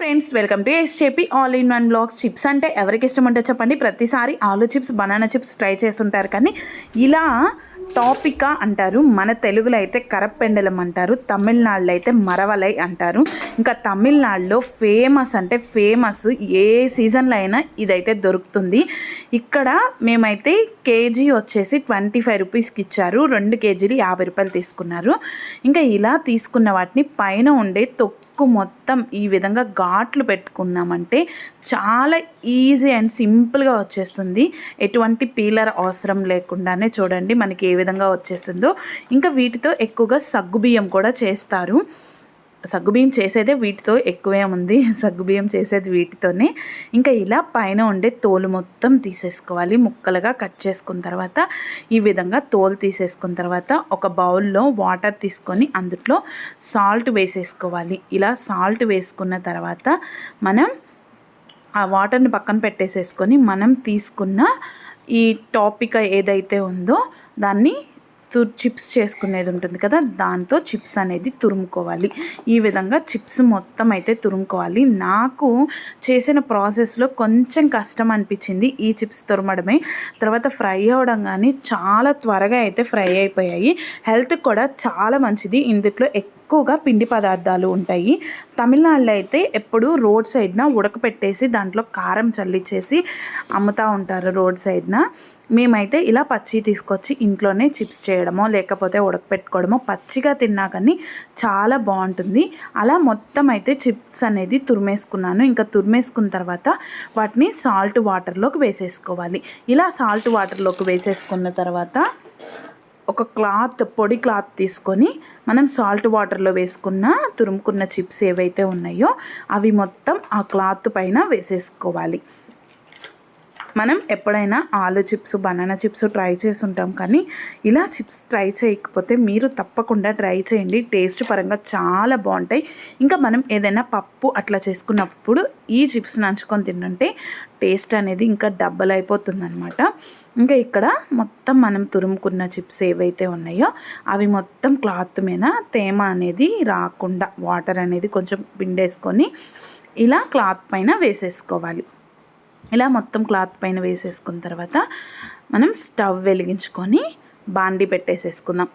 Friends, welcome to SJP all in one blogs. Chips అంటే ఎవరికి ఇష్టం అంటే చెప్పండి. ప్రతిసారి aloo chips, banana chips try చేస్తుంటారు, కానీ ఇలా టాపికా అంటారు, మన తెలుగులో అయితే కరప్పెండలం అంటారు, తమిళనాడులో అయితే మరవలై అంటారు. ఇంకా తమిళనాడులో ఫేమస్ అంటే ఫేమస్, ఏ సీజన్లో అయినా ఇదైతే దొరుకుతుంది. ఇక్కడ మేమైతే కేజీ వచ్చేసి 25 రూపీస్కి ఇచ్చారు. 2 కేజీలు 50 రూపాయలు తీసుకున్నారు. ఇంకా ఇలా తీసుకున్న వాటిని పైన ఉండే తొక్కు మొత్తం ఈ విధంగా ఘాట్లు పెట్టుకున్నామంటే చాలా ఈజీ అండ్ సింపుల్గా వచ్చేస్తుంది. ఎటువంటి పీలర్ అవసరం లేకుండానే చూడండి మనకి ఏ విధంగా వచ్చేస్తుందో. ఇంకా వీటితో ఎక్కువగా సగ్గుబియ్యం కూడా చేస్తారు. సగ్గుబియ్యం చేసేదే వీటితో ఎక్కువే ఉంది, సగ్గుబియ్యం చేసేది వీటితోనే. ఇంకా ఇలా పైన ఉండే తోలు మొత్తం తీసేసుకోవాలి. ముక్కలుగా కట్ చేసుకున్న తర్వాత ఈ విధంగా తోలు తీసేసుకున్న తర్వాత ఒక బౌల్లో వాటర్ తీసుకొని అందులో సాల్ట్ వేసేసుకోవాలి. ఇలా సాల్ట్ వేసుకున్న తర్వాత మనం ఆ వాటర్ని పక్కన పెట్టేసేసుకొని మనం తీసుకున్న ఈ టాపికా ఏదైతే ఉందో దాన్ని చిప్స్ చేసుకునేది ఉంటుంది కదా, దాంతో చిప్స్ అనేది తురుముకోవాలి. ఈ విధంగా చిప్స్ మొత్తం అయితే తురుముకోవాలి. నాకు చేసిన ప్రాసెస్లో కొంచెం కష్టం అనిపించింది ఈ చిప్స్ తురమడమే. తర్వాత ఫ్రై అవ్వడం కానీ చాలా త్వరగా అయితే ఫ్రై అయిపోయాయి. హెల్త్కి కూడా చాలా మంచిది. ఇందులో ఎక్కువగా పిండి పదార్థాలు ఉంటాయి. తమిళనాడులో అయితే ఎప్పుడు రోడ్ సైడ్న ఉడకపెట్టేసి దాంట్లో కారం చల్లిచ్చేసి అమ్ముతూ ఉంటారు రోడ్ సైడ్న. మేమైతే ఇలా పచ్చి తీసుకొచ్చి ఇంట్లోనే చిప్స్ చేయడమో లేకపోతే ఉడకపెట్టుకోవడమో, పచ్చిగా తిన్నా కానీ చాలా బాగుంటుంది. అలా మొత్తం అయితే చిప్స్ అనేది తురిమేసుకున్నాను. ఇంకా తురిమేసుకున్న తర్వాత వాటిని సాల్ట్ వాటర్లోకి వేసేసుకోవాలి. ఇలా సాల్ట్ వాటర్లోకి వేసేసుకున్న తర్వాత ఒక క్లాత్, పొడి క్లాత్ తీసుకొని మనం సాల్ట్ వాటర్లో వేసుకున్న తురుముకున్న చిప్స్ ఏవైతే ఉన్నాయో అవి మొత్తం ఆ క్లాత్ పైన వేసేసుకోవాలి. మనం ఎప్పుడైనా aloo chips, banana chips try చేసి ఉంటాం, కానీ ఇలా చిప్స్ ట్రై చేయకపోతే మీరు తప్పకుండా ట్రై చేయండి. టేస్ట్ పరంగా చాలా బాగుంటాయి. ఇంకా మనం ఏదైనా పప్పు అట్లా చేసుకున్నప్పుడు ఈ చిప్స్ నంచుకొని తింటుంటే టేస్ట్ అనేది ఇంకా డబల్ అయిపోతుంది అనమాట. ఇంకా ఇక్కడ మొత్తం మనం తురుముకున్న చిప్స్ ఏవైతే ఉన్నాయో అవి మొత్తం క్లాత్ మీద తేమ అనేది రాకుండా వాటర్ అనేది కొంచెం పిండేసుకొని ఇలా క్లాత్ పైన వేసేసుకోవాలి. ఇలా మొత్తం క్లాత్ పైన వేసేసుకున్న తర్వాత మనం స్టవ్ వెలిగించుకొని బాండీ పెట్టేసేసుకుందాం.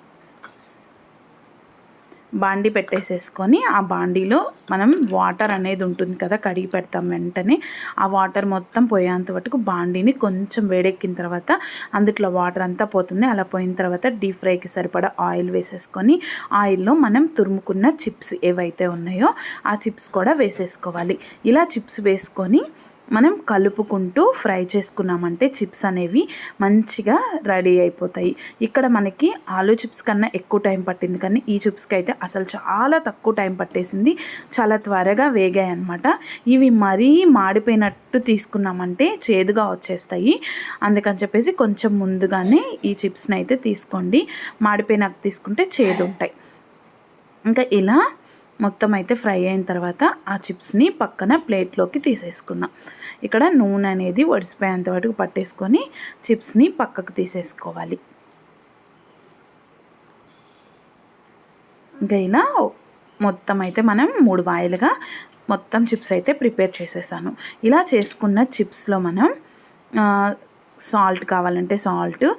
బాండీ పెట్టేసేసుకొని ఆ బాండీలో మనం వాటర్ అనేది ఉంటుంది కదా, కడిగి పెడతాం వెంటనే. ఆ వాటర్ మొత్తం పోయేంత వరకు బాండీని కొంచెం వేడెక్కిన తర్వాత అందులో వాటర్ అంతా పోతుంది. అలా పోయిన తర్వాత డీప్ ఫ్రైకి సరిపడా ఆయిల్ వేసేసుకొని ఆయిల్లో మనం తురుముకున్న చిప్స్ ఏవైతే ఉన్నాయో ఆ చిప్స్ కూడా వేసేసుకోవాలి. ఇలా చిప్స్ వేసుకొని మనం కలుపుకుంటూ ఫ్రై చేసుకున్నామంటే చిప్స్ అనేవి మంచిగా రెడీ అయిపోతాయి. ఇక్కడ మనకి ఆలూ చిప్స్ కన్నా ఎక్కువ టైం పట్టింది, కానీ ఈ చిప్స్కి అయితే అసలు చాలా తక్కువ టైం పట్టేసింది. చాలా త్వరగా వేగాయి అన్నమాట. ఇవి మరీ మాడిపోయినట్టు తీసుకున్నామంటే చేదుగా వచ్చేస్తాయి. అందుకని చెప్పేసి కొంచెం ముందుగానే ఈ చిప్స్ని అయితే తీసుకోండి. మాడిపోయినాక తీసుకుంటే చేదు ఉంటాయి. ఇంకా ఇలా మొత్తం అయితే ఫ్రై అయిన తర్వాత ఆ చిప్స్ని పక్కన ప్లేట్లోకి తీసేసుకున్నాం. ఇక్కడ నూనె అనేది ఒడిసిపోయేంత వరకు పట్టేసుకొని చిప్స్ని పక్కకు తీసేసుకోవాలి. ఇంకా ఇలా మొత్తం అయితే మనం 3 వాయిలుగా మొత్తం చిప్స్ అయితే ప్రిపేర్ చేసేసాను. ఇలా చేసుకున్న చిప్స్లో మనం సాల్ట్ కావాలంటే సాల్ట్,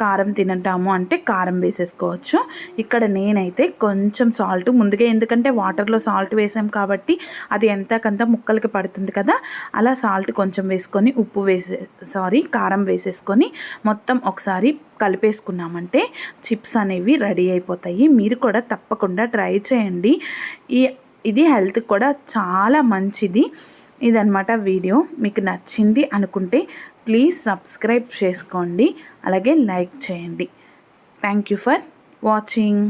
కారం తింటాము అంటే కారం వేసేసుకోవచ్చు. ఇక్కడ నేనైతే కొంచెం సాల్ట్ ముందుగా, ఎందుకంటే వాటర్లో సాల్ట్ వేసాం కాబట్టి అది ఎంతకంత ముక్కలకి పడుతుంది కదా, అలా సాల్ట్ కొంచెం వేసుకొని కారం వేసేసుకొని మొత్తం ఒకసారి కలిపేసుకున్నామంటే చిప్స్ అనేవి రెడీ అయిపోతాయి. మీరు కూడా తప్పకుండా ట్రై చేయండి. ఇది హెల్త్కి కూడా చాలా మంచిది. ఇదన్నమాట వీడియో. మీకు నచ్చింది అనుకుంటే ప్లీజ్ సబ్స్క్రైబ్ చేసుకోండి, అలాగే లైక్ చేయండి. Thank you for watching.